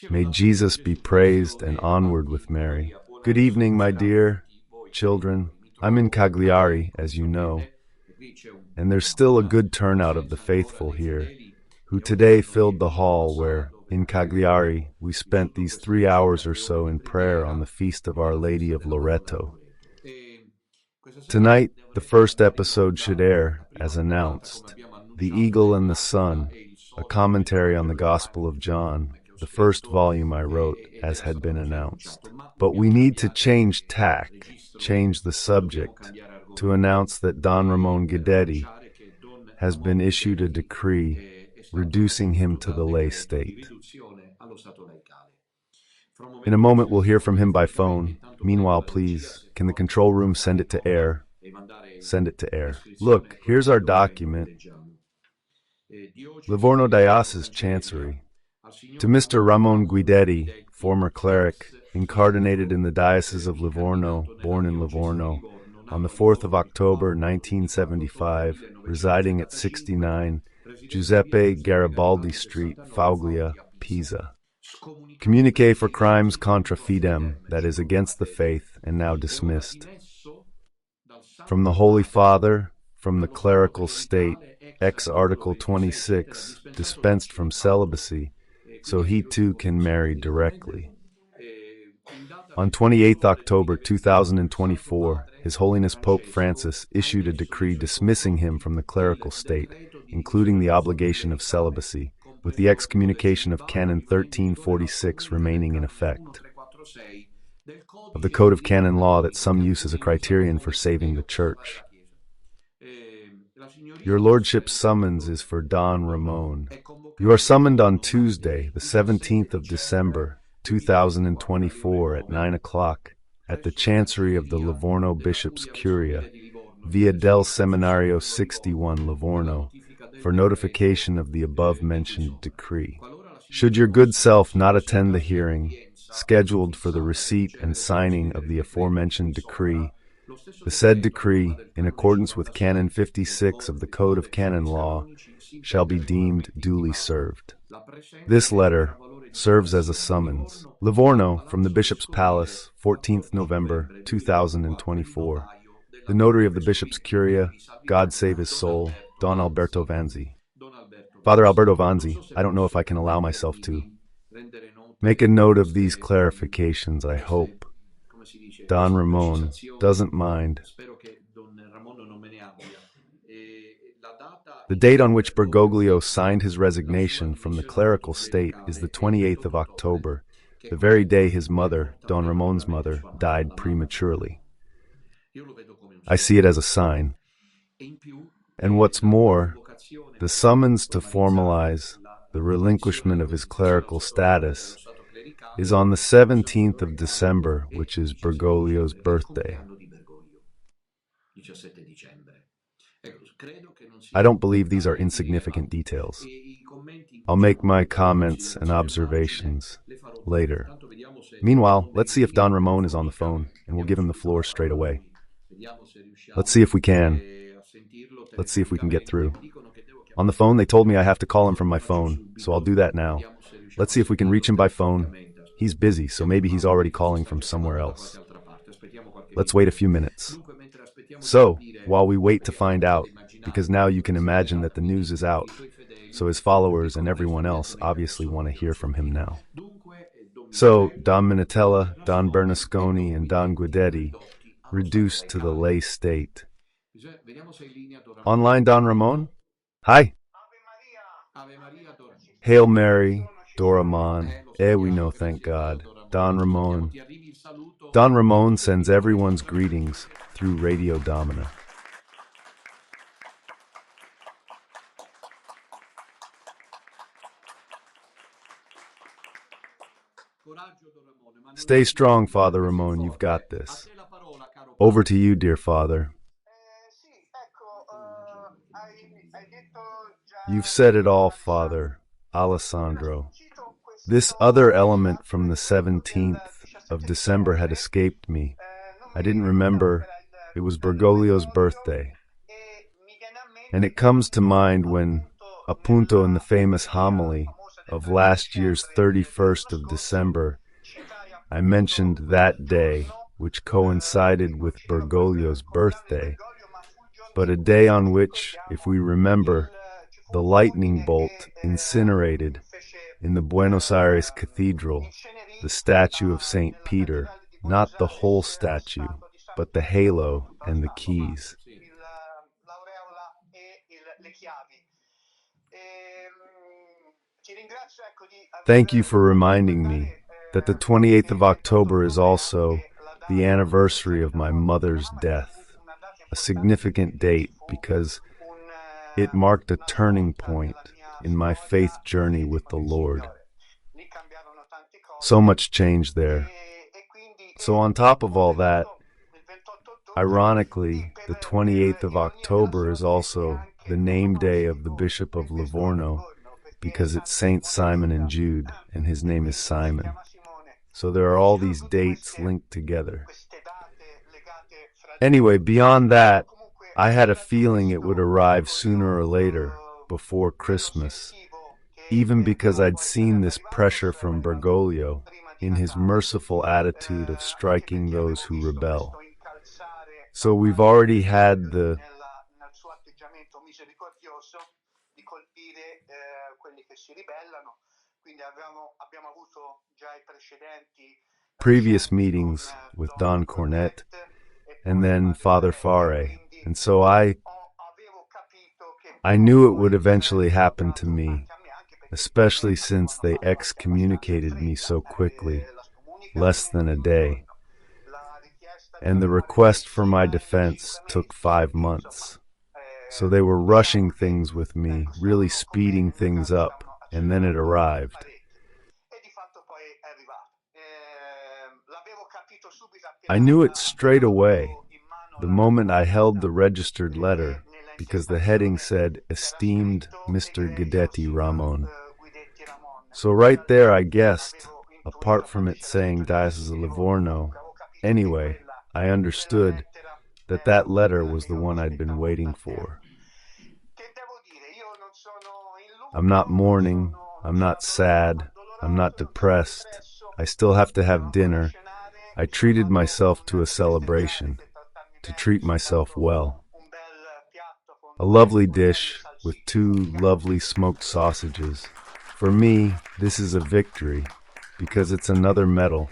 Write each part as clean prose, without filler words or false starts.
May Jesus be praised and onward with Mary. Good evening, my dear children. I'm in Cagliari, as you know, and there's still a good turnout of the faithful here, who today filled the hall where, in Cagliari, we spent these 3 hours or so in prayer on the feast of Our Lady of Loreto. Tonight, the first episode should air, as announced, The Eagle and the Sun, a commentary on the Gospel of John, the first volume I wrote, as had been announced. But we need to change tack, change the subject, to announce that Don Ramon Guidetti has been issued a decree reducing him to the lay state. In a moment we'll hear from him by phone. Meanwhile, please, can the control room send it to air? Send it to air. Look, here's our document. Livorno Diocese Chancery. To Mr. Ramon Guidetti, former cleric, incarnated in the Diocese of Livorno, born in Livorno, on the 4th of October 1975, residing at 69 Giuseppe Garibaldi Street, Foglia, Pisa. Communique for crimes contra fidem, that is, against the faith, and now dismissed. From the Holy Father, from the clerical state, ex Article 26, dispensed from celibacy, so he too can marry directly. On 28 October 2024, His Holiness Pope Francis issued a decree dismissing him from the clerical state, including the obligation of celibacy, with the excommunication of Canon 1346 remaining in effect, of the Code of Canon Law that some use as a criterion for saving the Church. Your Lordship's summons is for Don Ramon. You are summoned on Tuesday, the 17th of December, 2024 at 9 o'clock at the Chancery of the Livorno Bishop's Curia, via del Seminario 61 Livorno, for notification of the above-mentioned decree. Should your good self not attend the hearing, scheduled for the receipt and signing of the aforementioned decree, the said decree, in accordance with Canon 56 of the Code of Canon Law, shall be deemed duly served. This letter serves as a summons. Livorno, from the Bishop's Palace, 14th November 2024. The Notary of the Bishop's Curia, God save his soul, Don Alberto Vanzi. Father Alberto Vanzi, I don't know if I can allow myself to make a note of these clarifications, I hope. Don Ramon doesn't mind. The date on which Bergoglio signed his resignation from the clerical state is the 28th of October, the very day his mother, Don Ramon's mother, died prematurely. I see it as a sign. And what's more, the summons to formalize the relinquishment of his clerical status is on the 17th of December, which is Bergoglio's birthday. I don't believe these are insignificant details. I'll make my comments and observations later. Meanwhile, let's see if Don Ramon is on the phone, and we'll give him the floor straight away. Let's see if we can. Let's see if we can get through. On the phone, they told me I have to call him from my phone, so I'll do that now. Let's see if we can reach him by phone. He's busy, so maybe he's already calling from somewhere else. Let's wait a few minutes. So, while we wait to find out, because now you can imagine that the news is out, so his followers and everyone else obviously want to hear from him now. So, Don Minutella, Don Bernasconi, and Don Guidetti reduced to the lay state. Online, Don Ramon? Hi. Hail Mary, Doraemon, we know, thank God. Don Ramon. Don Ramon sends everyone's greetings through Radio Domina. Stay strong, Father Ramon, you've got this. Over to you, dear Father. You've said it all, Father Alessandro. This other element from the 17th of December had escaped me. I didn't remember it was Bergoglio's birthday. And it comes to mind when, appunto in the famous homily of last year's 31st of December, I mentioned that day, which coincided with Bergoglio's birthday, but a day on which, if we remember, the lightning bolt incinerated in the Buenos Aires Cathedral the statue of St. Peter, not the whole statue, but the halo and the keys. Thank you for reminding me that the 28th of October is also the anniversary of my mother's death, a significant date because it marked a turning point in my faith journey with the Lord. So much change there. So on top of all that, ironically, the 28th of October is also the name day of the Bishop of Livorno, because it's Saint Simon and Jude, and his name is Simon. So there are all these dates linked together. Anyway, beyond that, I had a feeling it would arrive sooner or later, before Christmas, even because I'd seen this pressure from Bergoglio in his merciful attitude of striking those who rebel. So we've already had the previous meetings with Don Guidetti and then Father Fare, and so I knew it would eventually happen to me, especially since they excommunicated me so quickly, less than a day. And the request for my defense took 5 months. So they were rushing things with me, really speeding things up, and then it arrived. I knew it straight away, the moment I held the registered letter, because the heading said, "Esteemed Mr. Guidetti Ramon." So right there I guessed, apart from it saying Diocese of Livorno, anyway, I understood that that letter was the one I'd been waiting for. I'm not mourning, I'm not sad, I'm not depressed. I still have to have dinner. I treated myself to a celebration, to treat myself well. A lovely dish with 2 lovely smoked sausages. For me, this is a victory, because it's another medal.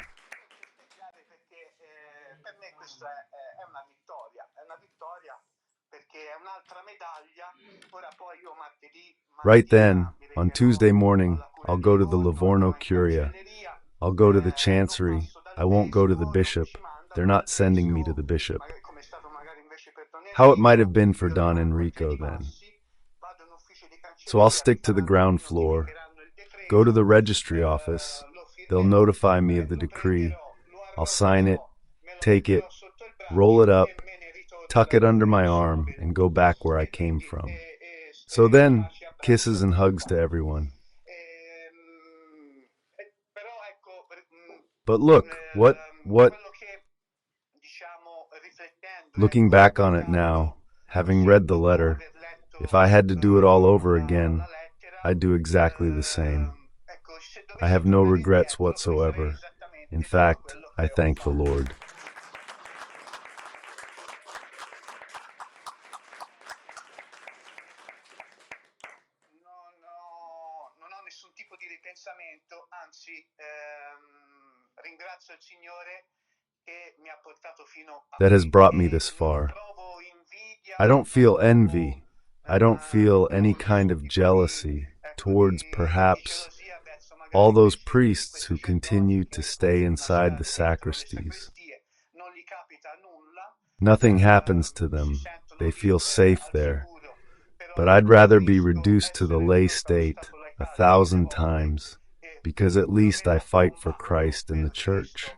Right then, on Tuesday morning, I'll go to the Livorno Curia. I'll go to the Chancery. I won't go to the bishop. They're not sending me to the bishop. How it might have been for Don Enrico then. So I'll stick to the ground floor, go to the registry office. They'll notify me of the decree. I'll sign it, take it, roll it up, tuck it under my arm, and go back where I came from. So then, kisses and hugs to everyone. But look, what? Looking back on it now, having read the letter, if I had to do it all over again, I'd do exactly the same. I have no regrets whatsoever. In fact, I thank the Lord. That has brought me this far. I don't feel envy. I don't feel any kind of jealousy towards, perhaps, all those priests who continue to stay inside the sacristies. Nothing happens to them. They feel safe there. But I'd rather be reduced to the lay state 1,000 times, because at least I fight for Christ and the Church,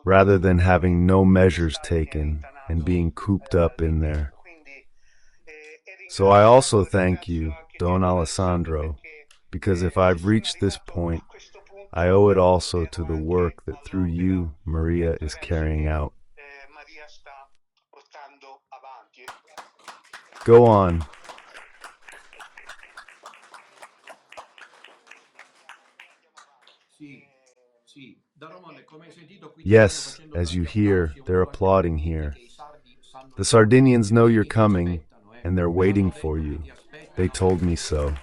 rather than having no measures taken and being cooped up in there. So I also thank you, Don Alessandro, because if I've reached this point, I owe it also to the work that through you, Maria is carrying out. Go on. Yes, as you hear, they're applauding here. The Sardinians know you're coming, and they're waiting for you. They told me so.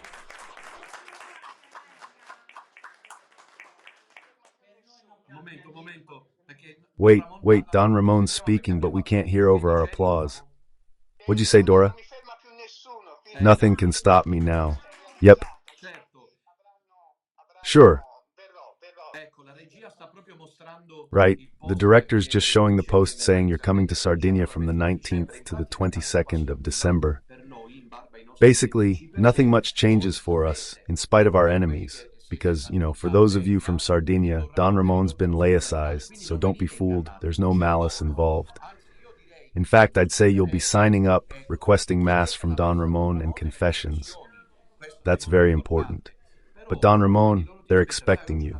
Wait, Don Ramon's speaking, but we can't hear over our applause. What'd you say, Dora? Nothing can stop me now. Yep. Sure. Right. The director's just showing the post saying you're coming to Sardinia from the 19th to the 22nd of December. Basically, nothing much changes for us, in spite of our enemies. Because, for those of you from Sardinia, Don Ramon's been laicized, so don't be fooled, there's no malice involved. In fact, I'd say you'll be signing up, requesting Mass from Don Ramon and confessions. That's very important. But Don Ramon, they're expecting you.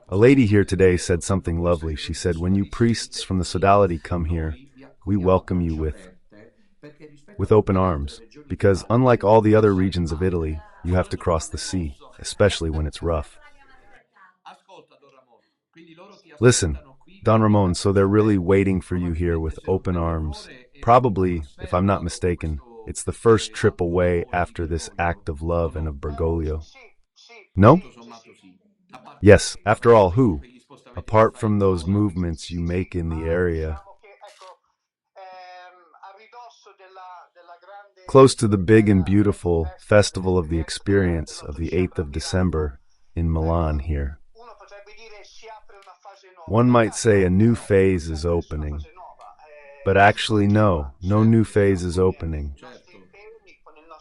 A lady here today said something lovely. She said, when you priests from the sodality come here, we welcome you with open arms. Because unlike all the other regions of Italy, you have to cross the sea, especially when it's rough. Listen, Don Ramon, so they're really waiting for you here with open arms. Probably, if I'm not mistaken, it's the first trip away after this act of love and of Bergoglio. No? Yes, after all, who? Apart from those movements you make in the area. Close to the big and beautiful Festival of the Experience of the 8th of December in Milan here. One might say a new phase is opening. But actually, no new phase is opening.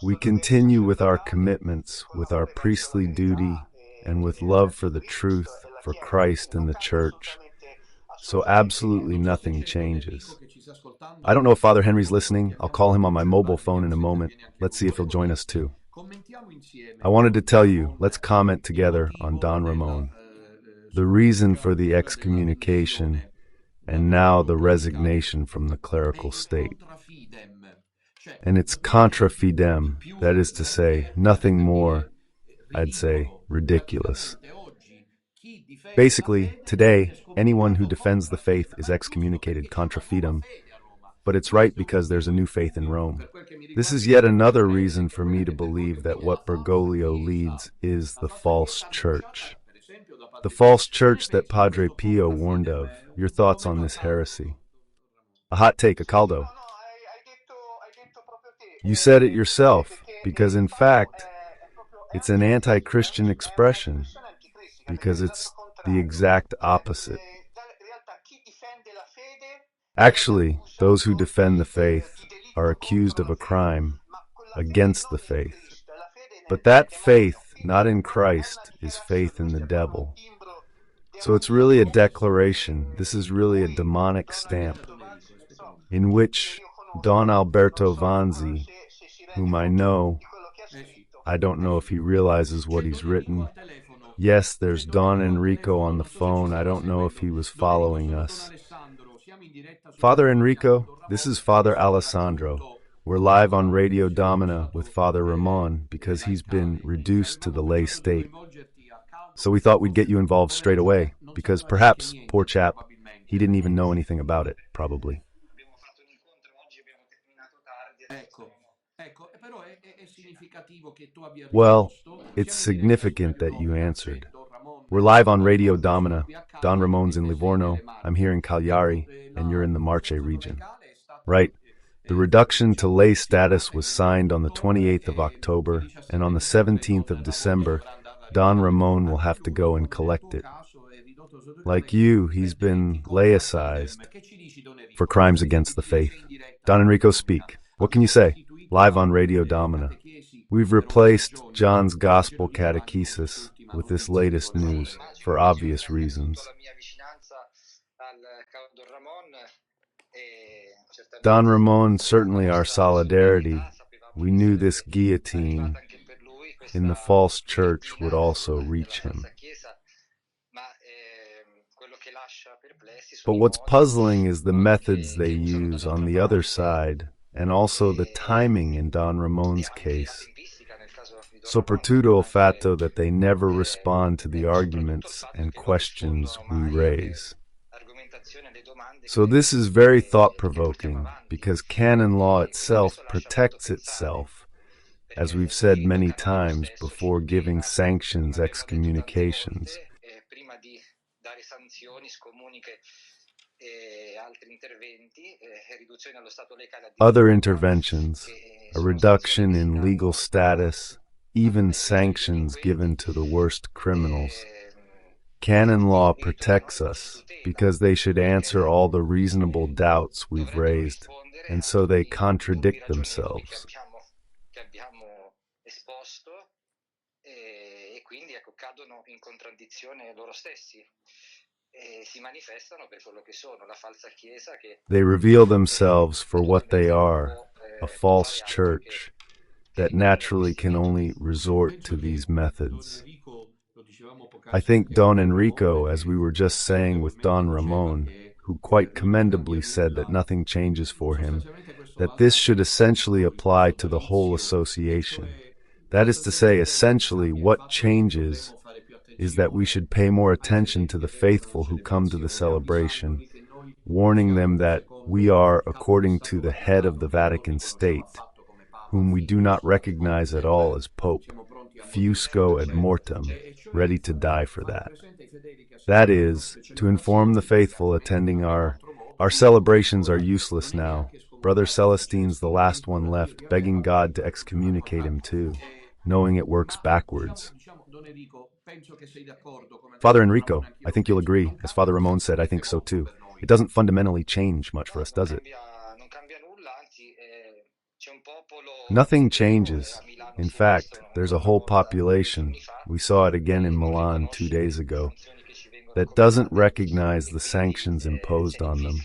We continue with our commitments, with our priestly duty, and with love for the truth, for Christ and the Church. So absolutely nothing changes. I don't know if Father Henry's listening. I'll call him on my mobile phone in a moment. Let's see if he'll join us too. I wanted to tell you, let's comment together on Don Ramon. The reason for the excommunication, and now the resignation from the clerical state. And it's contra fidem, that is to say, nothing more, I'd say, ridiculous. Basically, today, anyone who defends the faith is excommunicated contra fidem, but it's right because there's a new faith in Rome. This is yet another reason for me to believe that what Bergoglio leads is the false church. The false church that Padre Pio warned of. Your thoughts on this heresy? A hot take, a caldo. You said it yourself, because in fact, it's an anti-Christian expression, because it's the exact opposite. Actually, those who defend the faith are accused of a crime against the faith. But that faith, not in Christ, is faith in the devil. So it's really a declaration, this is really a demonic stamp, in which Don Alberto Vanzi, whom I know, I don't know if he realizes what he's written. Yes, there's Don Enrico on the phone. I don't know if he was following us. Father Enrico, this is Father Alessandro. We're live on Radio Domina with Father Ramon because he's been reduced to the lay state. So we thought we'd get you involved straight away, because perhaps, poor chap, he didn't even know anything about it, probably. Well, it's significant that you answered. We're live on Radio Domina. Don Ramon's in Livorno, I'm here in Cagliari, and you're in the Marche region. Right. The reduction to lay status was signed on the 28th of October, and on the 17th of December, Don Ramon will have to go and collect it. Like you, he's been laicized for crimes against the faith. Don Enrico, speak. What can you say? Live on Radio Domina. We've replaced John's Gospel catechesis with this latest news, for obvious reasons. Don Ramon, certainly our solidarity. We knew this guillotine in the false church would also reach him. But what's puzzling is the methods they use on the other side, and also the timing in Don Ramon's case. soprattutto il fatto that they never respond to the arguments and questions we raise. So this is very thought-provoking, because canon law itself protects itself, as we've said many times, before giving sanctions, excommunications. Other interventions, a reduction in legal status, even sanctions given to the worst criminals. Canon law protects us because they should answer all the reasonable doubts we've raised, and so they contradict themselves. They reveal themselves for what they are, a false church that naturally can only resort to these methods. I think Don Enrico, as we were just saying with Don Ramon, who quite commendably said that nothing changes for him, that this should essentially apply to the whole association. That is to say, essentially, what changes is that we should pay more attention to the faithful who come to the celebration, warning them that we are, according to the head of the Vatican State, whom we do not recognize at all as Pope, 𝐓𝐿SCO ad mortem, ready to die for that. That is, to inform the faithful attending our celebrations are useless now. Brother Celestine's the last one left, begging God to excommunicate him too, knowing it works backwards. Father Enrico, I think you'll agree. As Father Ramon said, I think so too. It doesn't fundamentally change much for us, does it? Nothing changes. In fact, there's a whole population, we saw it again in Milan 2 days ago, that doesn't recognize the sanctions imposed on them.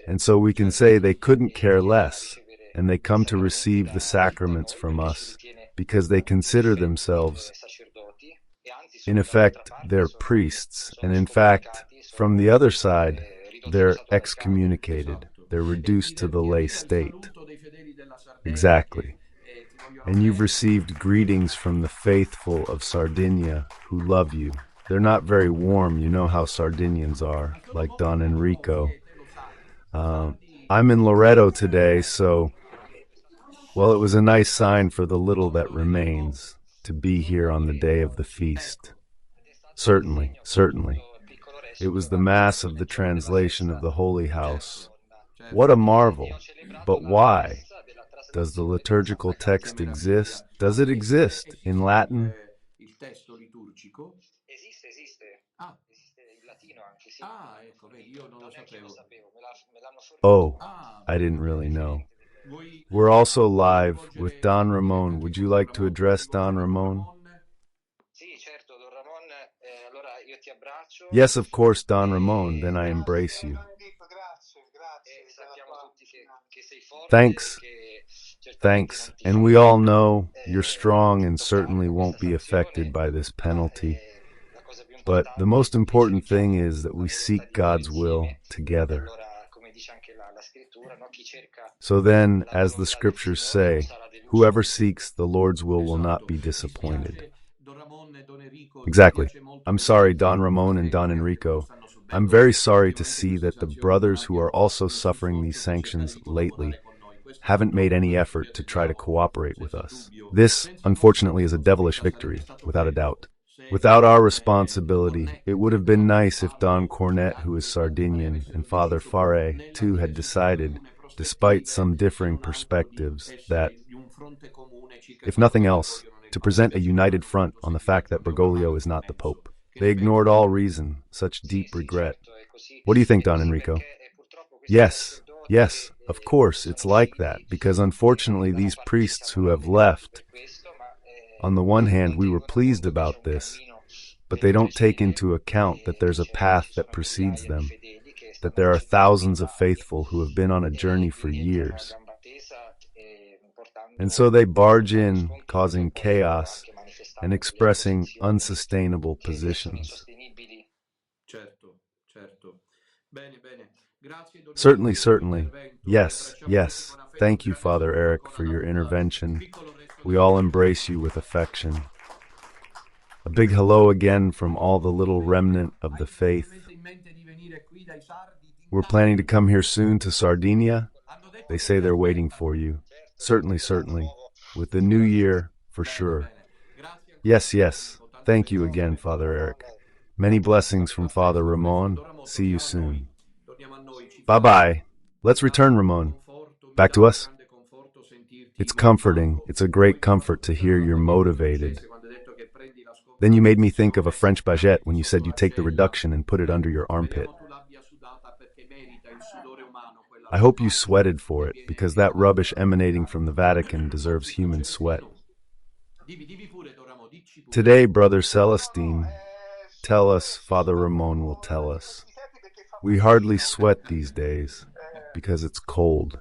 And so we can say they couldn't care less, and they come to receive the sacraments from us because they consider themselves, in effect, they're priests, and in fact, from the other side, they're excommunicated. They're reduced to the lay state. Exactly. And you've received greetings from the faithful of Sardinia who love you. They're not very warm, you know how Sardinians are, like Don Enrico. I'm in Loreto today, so, well, it was a nice sign for the little that remains to be here on the day of the feast. Certainly, certainly. It was the Mass of the translation of the Holy House. What a marvel! But why? Does the liturgical text exist? Does it exist in Latin? Oh, I didn't really know. We're also live with Don Ramon. Would you like to address Don Ramon? Yes, of course, Don Ramon. Then I embrace you. Thanks. Thanks. And we all know you're strong and certainly won't be affected by this penalty. But the most important thing is that we seek God's will together. So then, as the scriptures say, whoever seeks the Lord's will not be disappointed. Exactly. I'm sorry, Don Ramon and Don Enrico. I'm very sorry to see that the brothers who are also suffering these sanctions lately haven't made any effort to try to cooperate with us. This, unfortunately, is a devilish victory, without a doubt. Without our responsibility, it would have been nice if Don Cornet, who is Sardinian, and Father Fare, too, had decided, despite some differing perspectives, that, if nothing else, to present a united front on the fact that Bergoglio is not the Pope. They ignored all reason, such deep regret. What do you think, Don Enrico? Yes, yes, of course, it's like that, because unfortunately these priests who have left, on the one hand, we were pleased about this, but they don't take into account that there's a path that precedes them, that there are thousands of faithful who have been on a journey for years. And so they barge in, causing chaos and expressing unsustainable positions. Certainly, certainly. Yes, yes. Thank you, Father Eric, for your intervention. We all embrace you with affection. A big hello again from all the little remnant of the faith. We're planning to come here soon to Sardinia. They say they're waiting for you. Certainly, certainly. With the new year, for sure. Yes, yes. Thank you again, Father Eric. Many blessings from Father Ramon. See you soon. Bye-bye. Let's return, Ramon. Back to us. It's comforting. It's a great comfort to hear you're motivated. Then you made me think of a French baguette when you said you take the reduction and put it under your armpit. I hope you sweated for it, because that rubbish emanating from the Vatican deserves human sweat. Today, Brother Celestine, tell us, Father Ramon will tell us. We hardly sweat these days, because it's cold.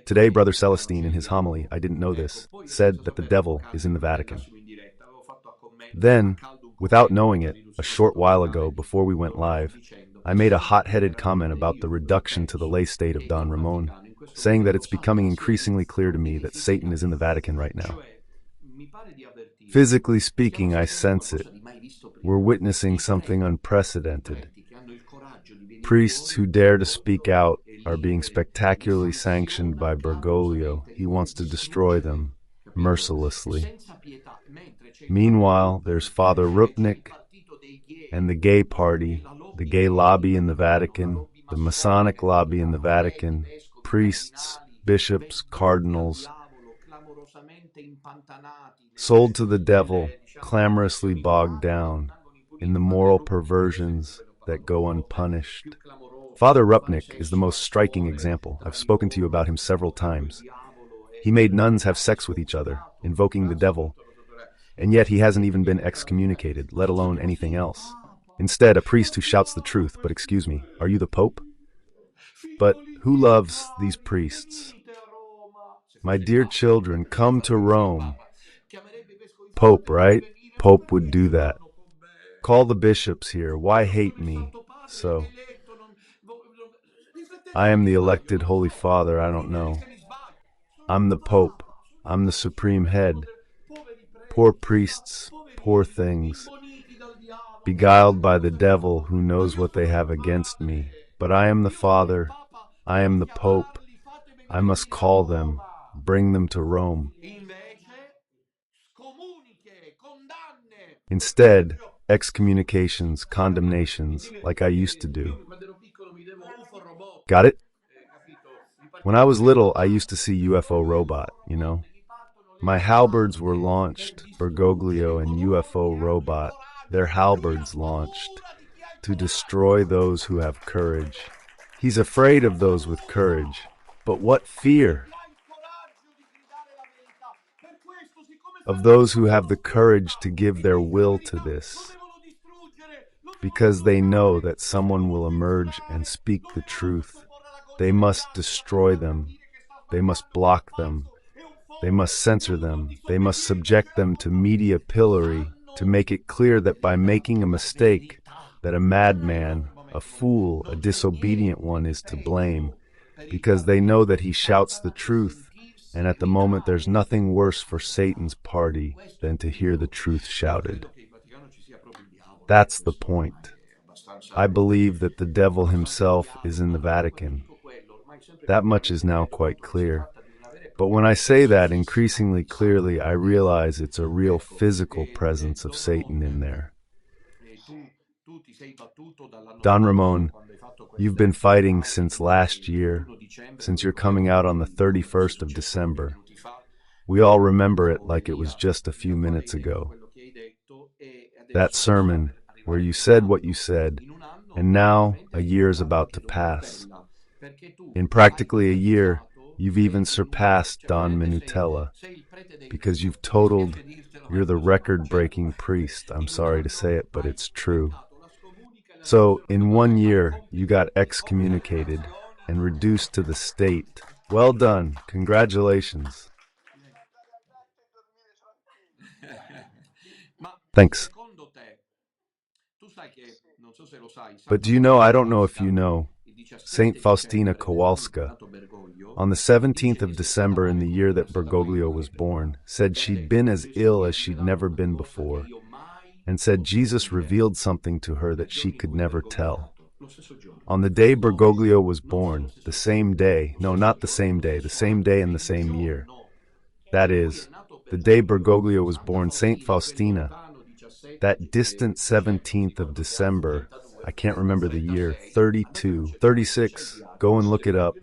Today, Brother Celestine, in his homily, I didn't know this, said that the devil is in the Vatican. Then, without knowing it, a short while ago, before we went live, I made a hot-headed comment about the reduction to the lay state of Don Ramon, saying that it's becoming increasingly clear to me that Satan is in the Vatican right now. Physically speaking, I sense it. We're witnessing something unprecedented. Priests who dare to speak out are being spectacularly sanctioned by Bergoglio. He wants to destroy them mercilessly. Meanwhile, there's Father Rupnik and the gay party, the gay lobby in the Vatican, the Masonic lobby in the Vatican, priests, bishops, cardinals, sold to the devil, clamorously bogged down in the moral perversions that go unpunished. Father Rupnik is the most striking example. I've spoken to you about him several times. He made nuns have sex with each other, invoking the devil, and yet he hasn't even been excommunicated, let alone anything else. Instead, a priest who shouts the truth, but excuse me, are you the Pope? But who loves these priests? My dear children, come to Rome. Pope, right? Pope would do that. Call the bishops here. Why hate me so? I am the elected Holy Father, I don't know. I'm the Pope. I'm the supreme head. Poor priests, poor things, beguiled by the devil who knows what they have against me. But I am the Father. I am the Pope. I must call them, bring them to Rome. Instead, excommunications, condemnations, like I used to do. Got it? When I was little, I used to see UFO Robot, you know? My halberds were launched, Bergoglio and UFO Robot, their halberds launched, to destroy those who have courage. He's afraid of those with courage. But what fear? Of those who have the courage to give their will to this, because they know that someone will emerge and speak the truth. They must destroy them. They must block them. They must censor them. They must subject them to media pillory to make it clear that by making a mistake, that a madman, a fool, a disobedient one is to blame, because they know that he shouts the truth, and at the moment there's nothing worse for Satan's party than to hear the truth shouted. That's the point. I believe that the devil himself is in the Vatican. That much is now quite clear. But when I say that increasingly clearly, I realize it's a real physical presence of Satan in there. Don Ramon, you've been fighting since last year, since you're coming out on the 31st of December. We all remember it like it was just a few minutes ago. That sermon, where you said what you said, and now a year is about to pass. In practically a year, you've even surpassed Don Minutella, because you've totaled, you're the record-breaking priest. I'm sorry to say it, but it's true. So, in 1 year, you got excommunicated and reduced to the state. Well done. Congratulations. Thanks. But do you know, I don't know if you know, Saint Faustina Kowalska, on the 17th of December in the year that Bergoglio was born, said she'd been as ill as she'd never been before, and said Jesus revealed something to her that she could never tell. On the day Bergoglio was born, the same day, no, not the same day and the same year, that is, the day Bergoglio was born, Saint Faustina, that distant 17th of December, I can't remember the year, 32, 36, go and look it up.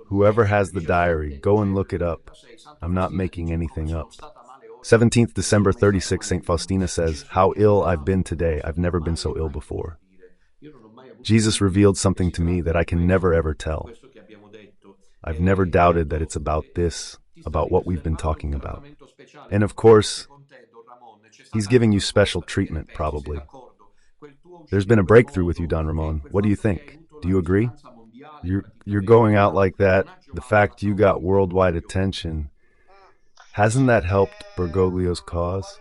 Whoever has the diary, go and look it up. I'm not making anything up. 17th December 36, St. Faustina says, "How ill I've been today. I've never been so ill before. Jesus revealed something to me that I can never ever tell. I've never doubted that it's about this, about what we've been talking about. And of course, he's giving you special treatment, probably. There's been a breakthrough with you, Don Ramon. What do you think? Do you agree? You're going out like that. The fact you got worldwide attention, hasn't that helped Bergoglio's cause?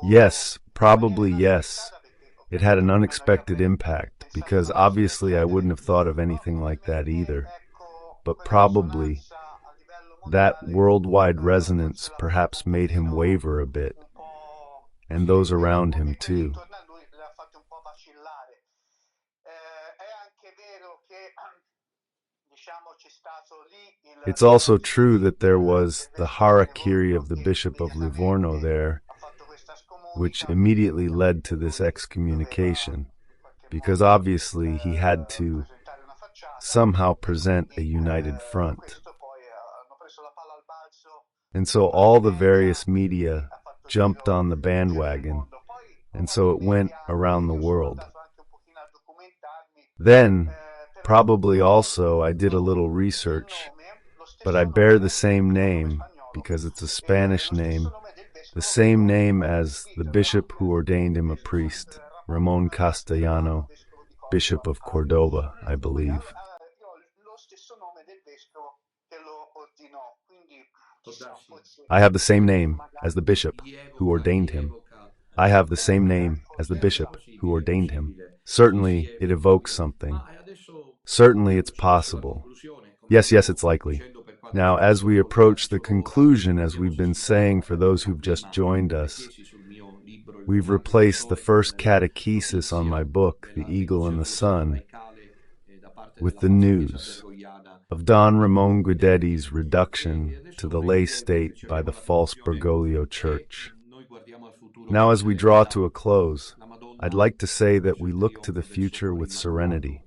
Yes, probably yes. It had an unexpected impact, because obviously I wouldn't have thought of anything like that either. But probably that worldwide resonance perhaps made him waver a bit, and those around him too. It's also true that there was the harakiri of the Bishop of Livorno there, which immediately led to this excommunication, because obviously he had to somehow present a united front. And so all the various media jumped on the bandwagon, and so it went around the world. Then, probably also, I did a little research, but I bear the same name, because it's a Spanish name, the same name as the bishop who ordained him a priest, Ramon Castellano, Bishop of Cordoba, I believe. I have the same name as the bishop who ordained him. I have the same name as the bishop who ordained him. Certainly, it evokes something. Certainly, it's possible. Yes, it's likely. Now, as we approach the conclusion, as we've been saying for those who've just joined us, we've replaced the first catechesis on my book, The Eagle and the Sun, with the news of Don Ramon Guidetti's reduction to the lay state by the false Bergoglio Church. Now, as we draw to a close, I'd like to say that we look to the future with serenity.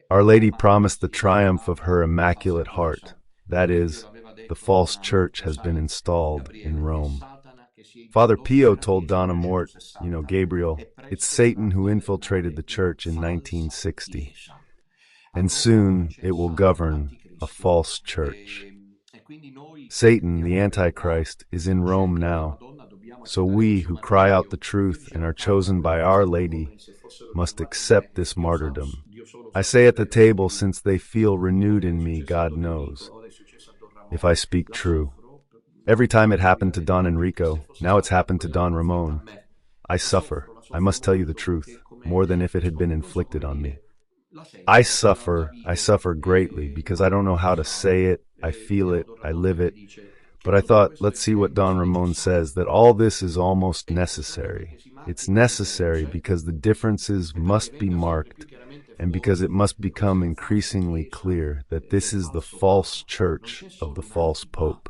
Our Lady promised the triumph of her Immaculate Heart. That is, the false church has been installed in Rome. Father Pio told Don Amort, Gabriel, it's Satan who infiltrated the church in 1960. And soon it will govern a false church. Satan, the Antichrist, is in Rome now. So we who cry out the truth and are chosen by Our Lady must accept this martyrdom. I say at the table, since they feel renewed in me, God knows, if I speak true. Every time it happened to Don Enrico, now it's happened to Don Ramon. I suffer, I must tell you the truth, more than if it had been inflicted on me. I suffer greatly, because I don't know how to say it, I feel it, I live it. But I thought, let's see what Don Ramon says, that all this is almost necessary. It's necessary because the differences must be marked, and because it must become increasingly clear that this is the false church of the false pope.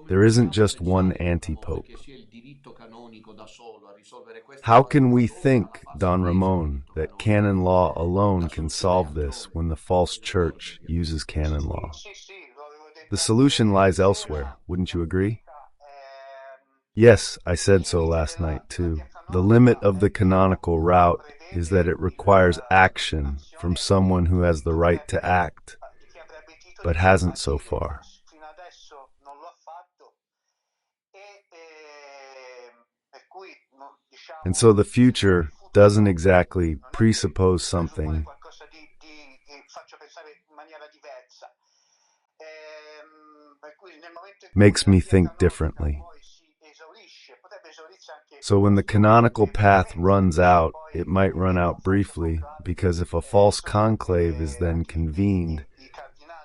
There isn't just one anti-pope. How can we think, Don Ramon, that canon law alone can solve this when the false church uses canon law? The solution lies elsewhere, wouldn't you agree? Yes, I said so last night too. The limit of the canonical route is that it requires action from someone who has the right to act, but hasn't so far. And so the future doesn't exactly presuppose something. Makes me think differently. So when the canonical path runs out, it might run out briefly, because if a false conclave is then convened,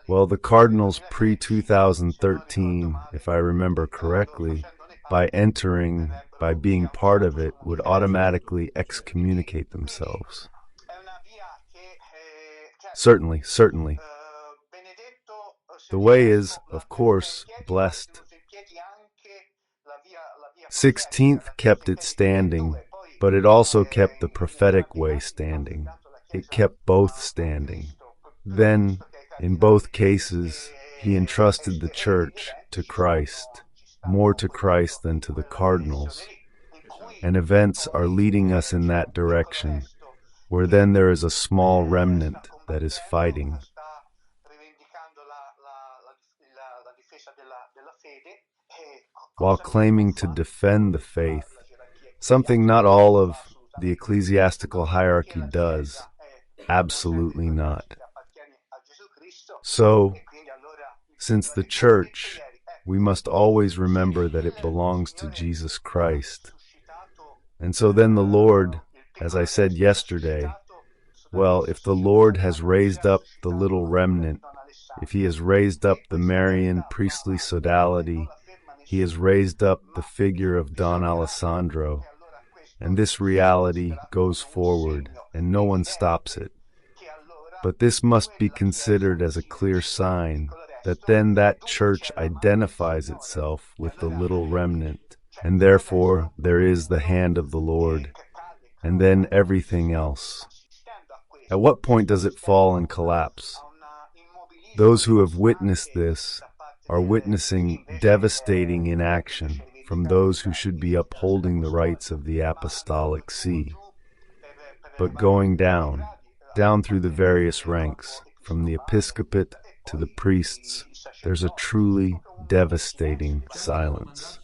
well, the cardinals pre-2013, if I remember correctly, by being part of it, would automatically excommunicate themselves. Certainly. The way is, of course, blessed. 16th kept it standing, but it also kept the prophetic way standing. It kept both standing. Then, in both cases, he entrusted the Church to Christ, more to Christ than to the cardinals. And events are leading us in that direction, where then there is a small remnant that is fighting. While claiming to defend the faith, something not all of the ecclesiastical hierarchy does. Absolutely not. So, since the Church, we must always remember that it belongs to Jesus Christ. And so then the Lord, as I said yesterday, well, if the Lord has raised up the little remnant, if he has raised up the Marian priestly sodality, he has raised up the figure of Don Alessandro, and this reality goes forward, and no one stops it. But this must be considered as a clear sign that then that Church identifies itself with the little remnant, and therefore there is the hand of the Lord, and then everything else. At what point does it fall and collapse? Those who have witnessed this are witnessing devastating inaction from those who should be upholding the rights of the apostolic see. But going down through the various ranks, from the episcopate to the priests, there's a truly devastating silence.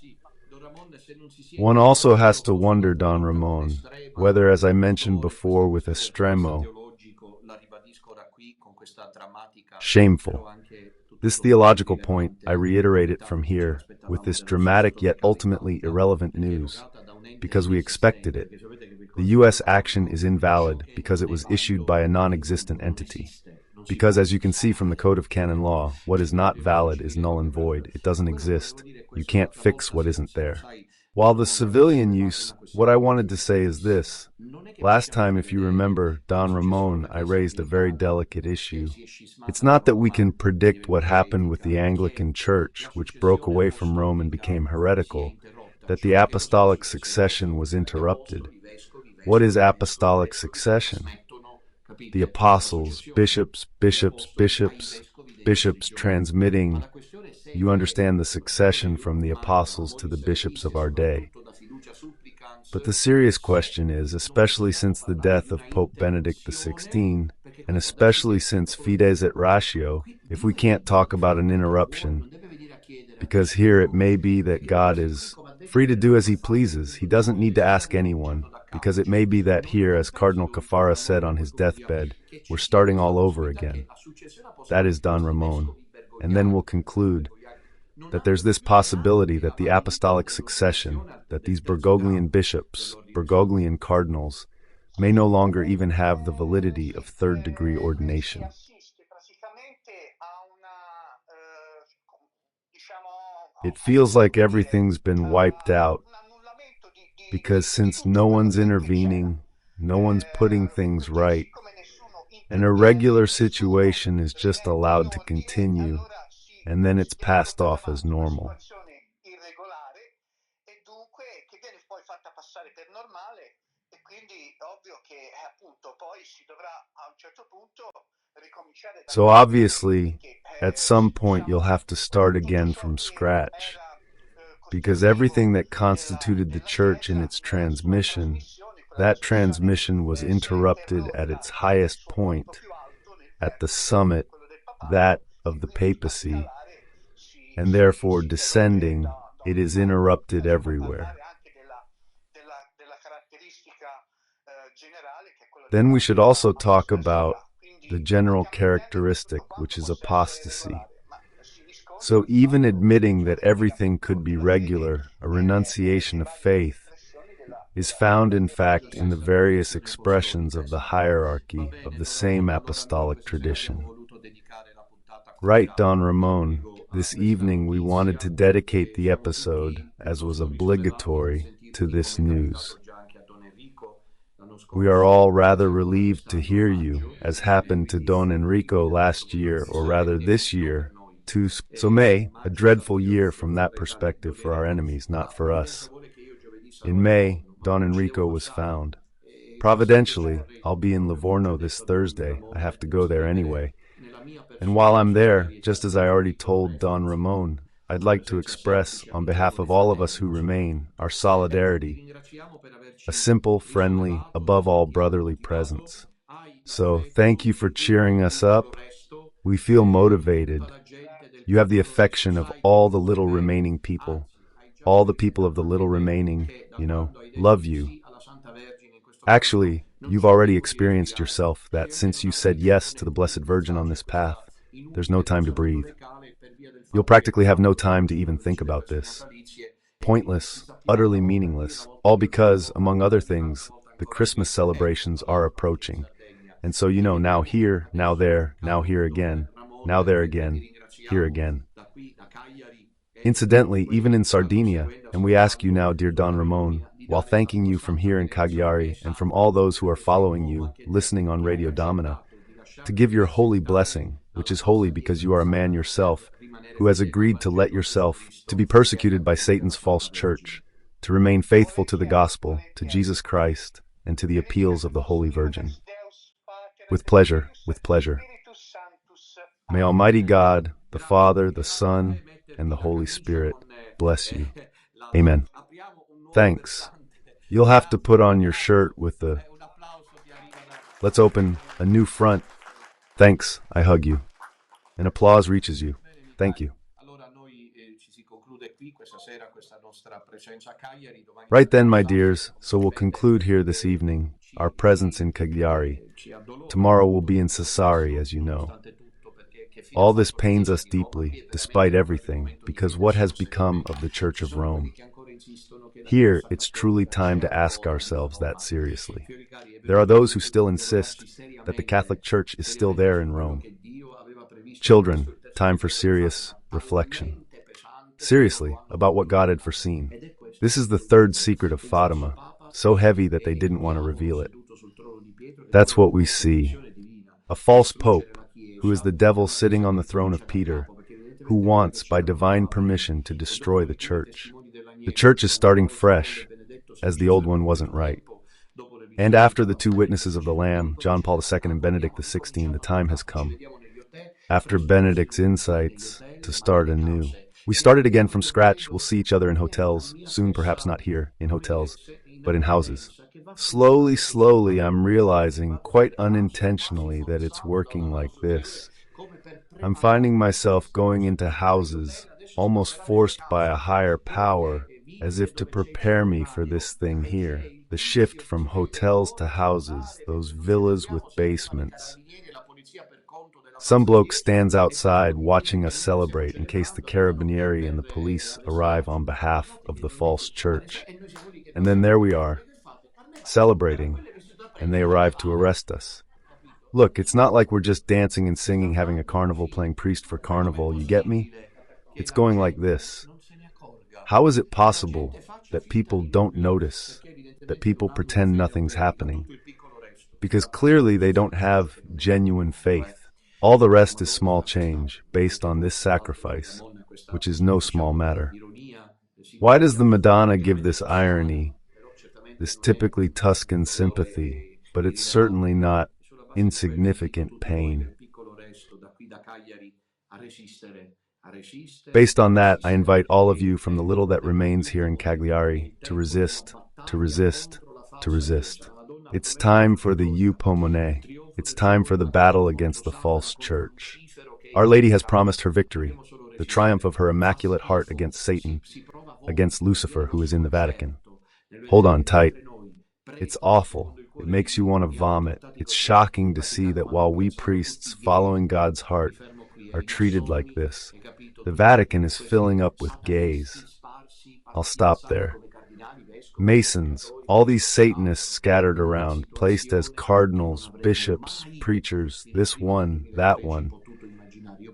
One also has to wonder, Don Ramon, whether, as I mentioned before with Estremo, shameful. This theological point, I reiterate it from here, with this dramatic yet ultimately irrelevant news, because we expected it. The U.S. action is invalid because it was issued by a non-existent entity. Because, as you can see from the Code of Canon Law, what is not valid is null and void. It doesn't exist. You can't fix what isn't there. While the civilian use, what I wanted to say is this. Last time, if you remember, Don Ramon, I raised a very delicate issue. It's not that we can predict what happened with the Anglican Church, which broke away from Rome and became heretical, that the apostolic succession was interrupted. What is apostolic succession? The apostles, bishops transmitting, you understand, the succession from the apostles to the bishops of our day. But the serious question is, especially since the death of Pope Benedict XVI, and especially since Fides et Ratio, if we can't talk about an interruption, because here it may be that God is free to do as he pleases. He doesn't need to ask anyone, because it may be that here, as Cardinal Caffarra said on his deathbed, we're starting all over again. That is Don Ramon. And then we'll conclude that there's this possibility that the apostolic succession, that these Bergoglian bishops, Bergoglian cardinals, may no longer even have the validity of third-degree ordination. It feels like everything's been wiped out, because since no one's intervening, no one's putting things right, an irregular situation is just allowed to continue, and then it's passed off as normal. So obviously, at some point you'll have to start again from scratch, because everything that constituted the Church in its transmission, that transmission was interrupted at its highest point, at the summit, that of the papacy, and therefore descending, it is interrupted everywhere. Then we should also talk about the general characteristic, which is apostasy. So even admitting that everything could be regular, a renunciation of faith, is found in fact in the various expressions of the hierarchy of the same apostolic tradition. Right, Don Ramon, this evening we wanted to dedicate the episode, as was obligatory, to this news. We are all rather relieved to hear you, as happened to Don Enrico last year, or rather this year, to so May, a dreadful year from that perspective for our enemies, not for us. In May, Don Enrico was found. Providentially, I'll be in Livorno this Thursday. I have to go there anyway. And while I'm there, just as I already told Don Ramon, I'd like to express, on behalf of all of us who remain, our solidarity, a simple, friendly, above all brotherly presence. So, thank you for cheering us up. We feel motivated. You have the affection of all the little remaining people. All the people of the little remaining, love you. Actually, you've already experienced yourself that since you said yes to the Blessed Virgin on this path, there's no time to breathe. You'll practically have no time to even think about this. Pointless, utterly meaningless, all because, among other things, the Christmas celebrations are approaching. And so now here, now there, now here again, now there again, here again. Incidentally, even in Sardinia, and we ask you now, dear Don Ramon, while thanking you from here in Cagliari and from all those who are following you, listening on Radio Domina, to give your holy blessing, which is holy because you are a man yourself, who has agreed to let yourself, to be persecuted by Satan's false church, to remain faithful to the gospel, to Jesus Christ, and to the appeals of the Holy Virgin. With pleasure, with pleasure. May Almighty God, the Father, the Son, and the Holy Spirit bless you. Amen. Thanks. You'll have to put on your shirt with the... Let's open a new front. Thanks, I hug you. An applause reaches you. Thank you. Right then, my dears, so we'll conclude here this evening our presence in Cagliari. Tomorrow we'll be in Sassari, as you know. All this pains us deeply, despite everything, because what has become of the Church of Rome? Here, it's truly time to ask ourselves that seriously. There are those who still insist that the Catholic Church is still there in Rome. Children, time for serious reflection. Seriously, about what God had foreseen. This is the third secret of Fatima, so heavy that they didn't want to reveal it. That's what we see. A false pope, who is the devil sitting on the throne of Peter, who wants, by divine permission, to destroy the Church. The Church is starting fresh, as the old one wasn't right. And after the two witnesses of the Lamb, John Paul II and Benedict XVI, the time has come. After Benedict's insights, to start anew. We started again from scratch. We'll see each other in hotels, soon perhaps not here, in hotels, but in houses. Slowly, I'm realizing, quite unintentionally, that it's working like this. I'm finding myself going into houses, almost forced by a higher power, as if to prepare me for this thing here. The shift from hotels to houses, those villas with basements. Some bloke stands outside watching us celebrate in case the carabinieri and the police arrive on behalf of the false church. And then there we are, celebrating, and they arrive to arrest us. Look, it's not like we're just dancing and singing, having a carnival, playing priest for carnival, you get me? It's going like this. How is it possible that people don't notice, that people pretend nothing's happening? Because clearly they don't have genuine faith. All the rest is small change, based on this sacrifice, which is no small matter. Why does the Madonna give this irony, this typically Tuscan sympathy, but it's certainly not insignificant pain? Based on that, I invite all of you from the little that remains here in Cagliari to resist, to resist, to resist. It's time for the 𝐤 It's time for the battle against the false church. Our Lady has promised her victory, the triumph of her immaculate heart against Satan, against Lucifer, who is in the Vatican. Hold on tight. It's awful. It makes you want to vomit. It's shocking to see that while we priests, following God's heart, are treated like this, the Vatican is filling up with gays. I'll stop there. Masons, all these Satanists scattered around, placed as cardinals, bishops, preachers, this one, that one.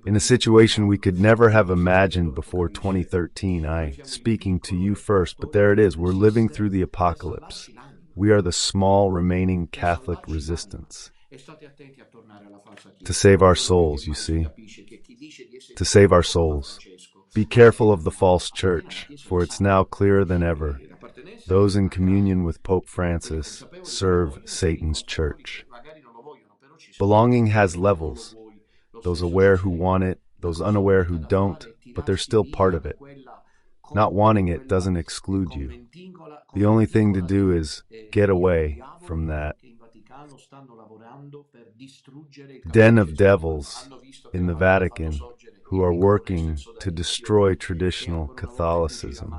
In a situation we could never have imagined before 2013, speaking to you first, but there it is, we're living through the apocalypse. We are the small remaining Catholic resistance. To save our souls, you see. To save our souls. Be careful of the false church, for it's now clearer than ever. Those in communion with Pope Francis serve Satan's church. Belonging has levels. Those aware who want it, those unaware who don't, but they're still part of it. Not wanting it doesn't exclude you. The only thing to do is get away from that den of devils in the Vatican who are working to destroy traditional Catholicism.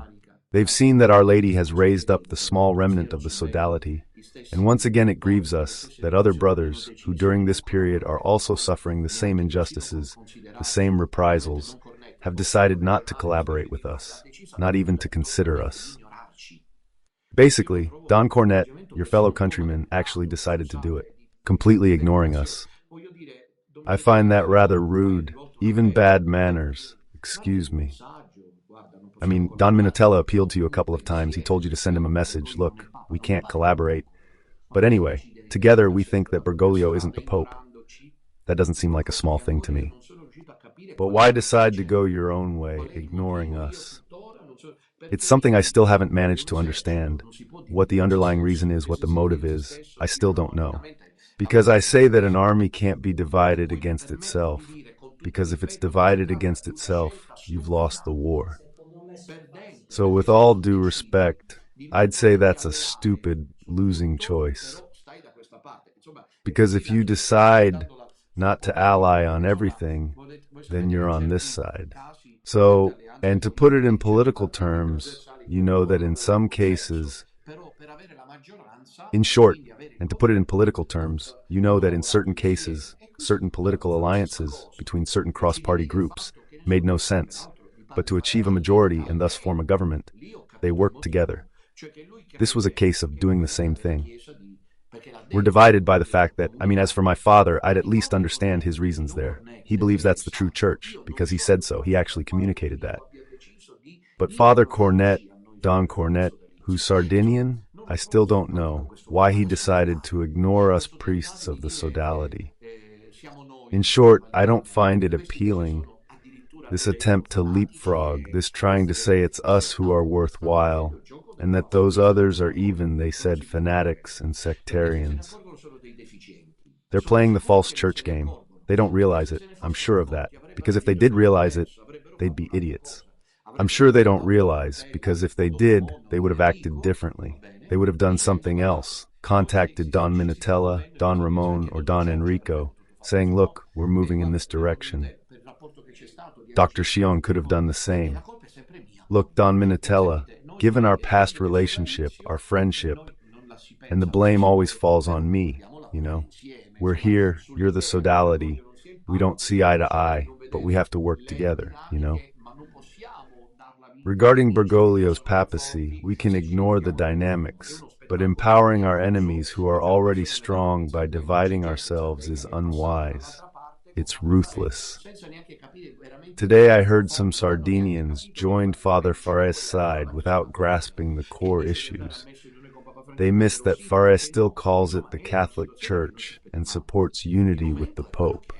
They've seen that Our Lady has raised up the small remnant of the sodality, and once again it grieves us that other brothers, who during this period are also suffering the same injustices, the same reprisals, have decided not to collaborate with us, not even to consider us. Basically, Don Cornet, your fellow countryman, actually decided to do it, completely ignoring us. I find that rather rude, even bad manners. Excuse me. I mean, Don Minutella appealed to you a couple of times. He told you to send him a message. Look, we can't collaborate. But anyway, together we think that Bergoglio isn't the Pope. That doesn't seem like a small thing to me. But why decide to go your own way, ignoring us? It's something I still haven't managed to understand. What the underlying reason is, what the motive is, I still don't know. Because I say that an army can't be divided against itself. Because if it's divided against itself, you've lost the war. So with all due respect, I'd say that's a stupid, losing choice. Because if you decide not to ally on everything, then you're on this side. So, and to put it in political terms, you know that in some cases, in short, and to put it in political terms, you know that in certain cases, certain political alliances between certain cross-party groups made no sense. But to achieve a majority and thus form a government, they worked together. This was a case of doing the same thing. We're divided by the fact that, as for my father, I'd at least understand his reasons there. He believes that's the true church, because he said so. He actually communicated that. But Father Cornet, Don Cornet, who's Sardinian, I still don't know why he decided to ignore us priests of the sodality. In short, I don't find it appealing. This attempt to leapfrog, this trying to say it's us who are worthwhile, and that those others are even, they said, fanatics and sectarians. They're playing the false church game. They don't realize it, I'm sure of that, because if they did realize it, they'd be idiots. I'm sure they don't realize, because if they did, they would have acted differently. They would have done something else, contacted Don Minutella, Don Ramon, or Don Enrico, saying, look, we're moving in this direction. Dr. 𝐥'𝐤 could have done the same. Look, Don Minutella, given our past relationship, our friendship, and the blame always falls on me, We're here, you're the sodality, we don't see eye to eye, but we have to work together, Regarding Bergoglio's papacy, we can ignore the dynamics, but empowering our enemies who are already strong by dividing ourselves is unwise. It's ruthless. Today I heard some Sardinians joined Father Fares' side without grasping the core issues. They miss that Fares still calls it the Catholic Church and supports unity with the Pope.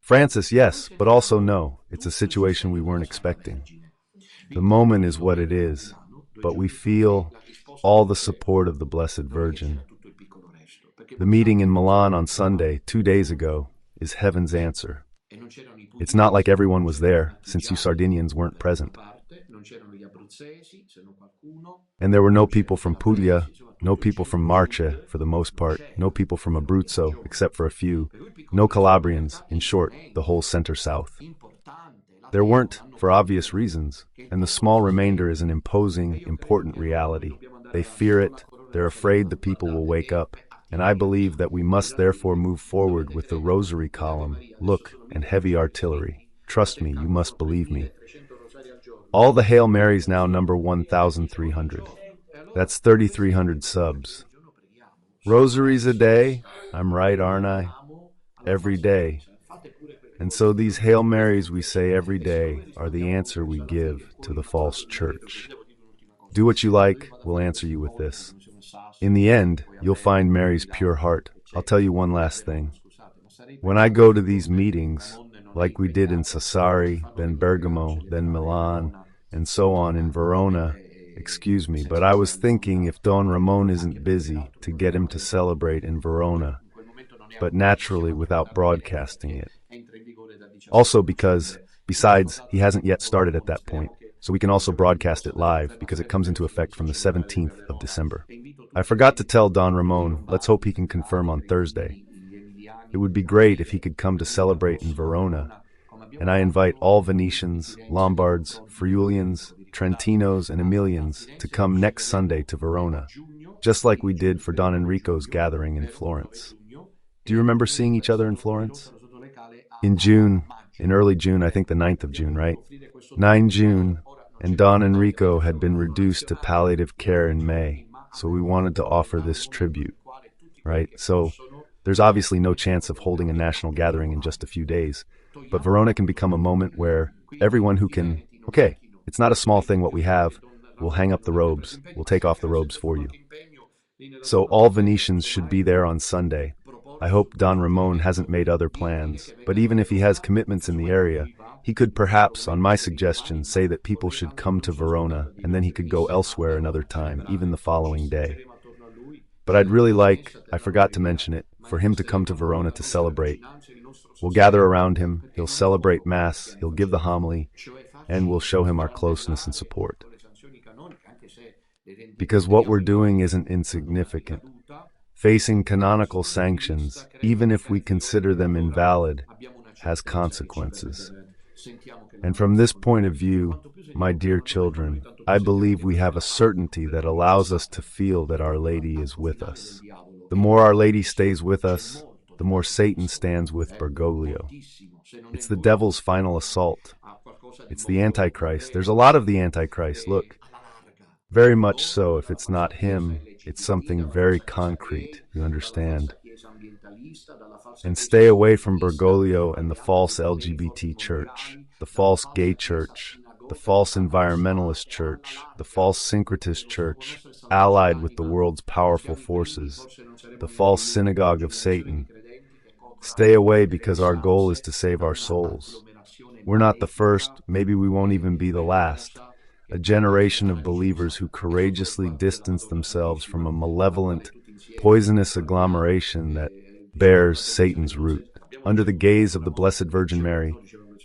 Francis, yes, but also no. It's a situation we weren't expecting. The moment is what it is, but we feel all the support of the Blessed Virgin. The meeting in Milan on Sunday, 2 days ago, is heaven's answer. It's not like everyone was there, since you Sardinians weren't present. And there were no people from Puglia, no people from Marche, for the most part, no people from Abruzzo, except for a few, no Calabrians, in short, the whole center-south. There weren't, for obvious reasons, and the small remainder is an imposing, important reality. They fear it, they're afraid the people will wake up, and I believe that we must therefore move forward with the rosary column, look, and heavy artillery. Trust me, you must believe me. All the Hail Marys now number 1,300. That's 3,300 subs. Rosaries a day? I'm right, aren't I? Every day. And so these Hail Marys we say every day are the answer we give to the false church. Do what you like, we'll answer you with this. In the end, you'll find Mary's pure heart. I'll tell you one last thing. When I go to these meetings, like we did in Sassari, then Bergamo, then Milan, and so on in Verona, excuse me, but I was thinking if Don Ramon isn't busy, to get him to celebrate in Verona, but naturally without broadcasting it. Also because, besides, he hasn't yet started at that point, so we can also broadcast it live because it comes into effect from the 17th of December. I forgot to tell Don Ramon, let's hope he can confirm on Thursday. It would be great if he could come to celebrate in Verona, and I invite all Venetians, Lombards, Friulians, Trentinos, and Emilians to come next Sunday to Verona, just like we did for Don Enrico's gathering in Florence. Do you remember seeing each other in Florence? In June, in early June, I think the 9th of June, right? 9 June, and Don Enrico had been reduced to palliative care in May, so we wanted to offer this tribute, right? So there's obviously no chance of holding a national gathering in just a few days, but Verona can become a moment where everyone who can, okay, it's not a small thing what we have, we'll hang up the robes, we'll take off the robes for you. So all Venetians should be there on Sunday. I hope Don Ramon hasn't made other plans, but even if he has commitments in the area, he could perhaps, on my suggestion, say that people should come to Verona, and then he could go elsewhere another time, even the following day. But I'd really like, I forgot to mention it, for him to come to Verona to celebrate. We'll gather around him, he'll celebrate Mass, he'll give the homily, and we'll show him our closeness and support. Because what we're doing isn't insignificant. Facing canonical sanctions, even if we consider them invalid, has consequences. And from this point of view, my dear children, I believe we have a certainty that allows us to feel that Our Lady is with us. The more Our Lady stays with us, the more Satan stands with Bergoglio. It's the devil's final assault. It's the Antichrist. There's a lot of the Antichrist, look. Very much so. If it's not him, it's something very concrete, you understand. And stay away from Bergoglio and the false LGBT church, the false gay church, the false environmentalist church, the false syncretist church, allied with the world's powerful forces, the false synagogue of Satan. Stay away because our goal is to save our souls. We're not the first, maybe we won't even be the last. A generation of believers who courageously distance themselves from a malevolent, poisonous agglomeration that bears Satan's root. Under the gaze of the Blessed Virgin Mary,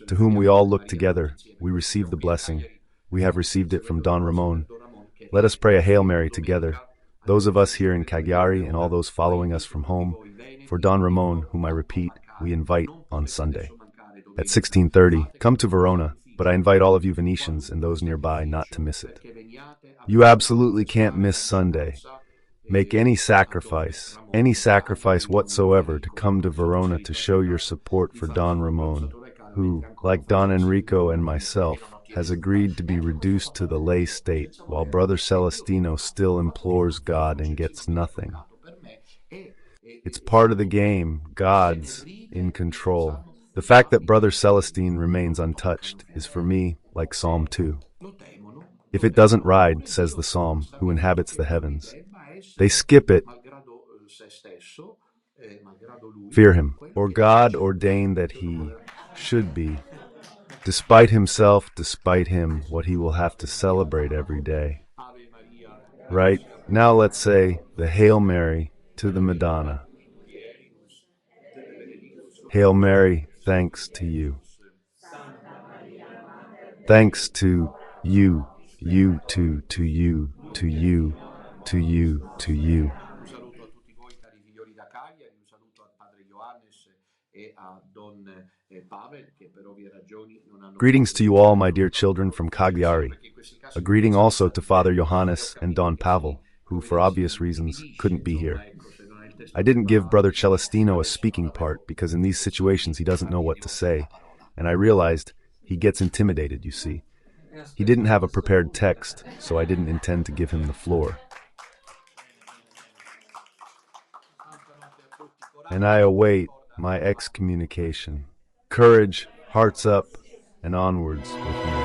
to whom we all look together, we receive the blessing. We have received it from Don Ramon. Let us pray a Hail Mary together, those of us here in Cagliari and all those following us from home, for Don Ramon, whom I repeat, we invite on Sunday. At 16:30, come to Verona, but I invite all of you Venetians and those nearby not to miss it. You absolutely can't miss Sunday. Make any sacrifice whatsoever to come to Verona to show your support for Don Ramon, who, like Don Enrico and myself, has agreed to be reduced to the lay state, while Brother Celestino still implores God and gets nothing. It's part of the game. God's in control. The fact that Brother Celestine remains untouched is for me like Psalm 2. If it doesn't ride, says the psalm, who inhabits the heavens. They skip it. Fear him, or God ordained that he should be, despite himself, despite him, what he will have to celebrate every day. Right? Now let's say the Hail Mary to the Madonna. Hail Mary, thanks to you. Thanks to you, you to you, to you, to you, to you. Greetings to you all, my dear children, from Cagliari. A greeting also to Father Johannes and Don Pavel, who, for obvious reasons, couldn't be here. I didn't give Brother Celestino a speaking part because in these situations he doesn't know what to say, and I realized he gets intimidated, you see. He didn't have a prepared text, so I didn't intend to give him the floor. And I await my excommunication. Courage, hearts up, and onwards with me.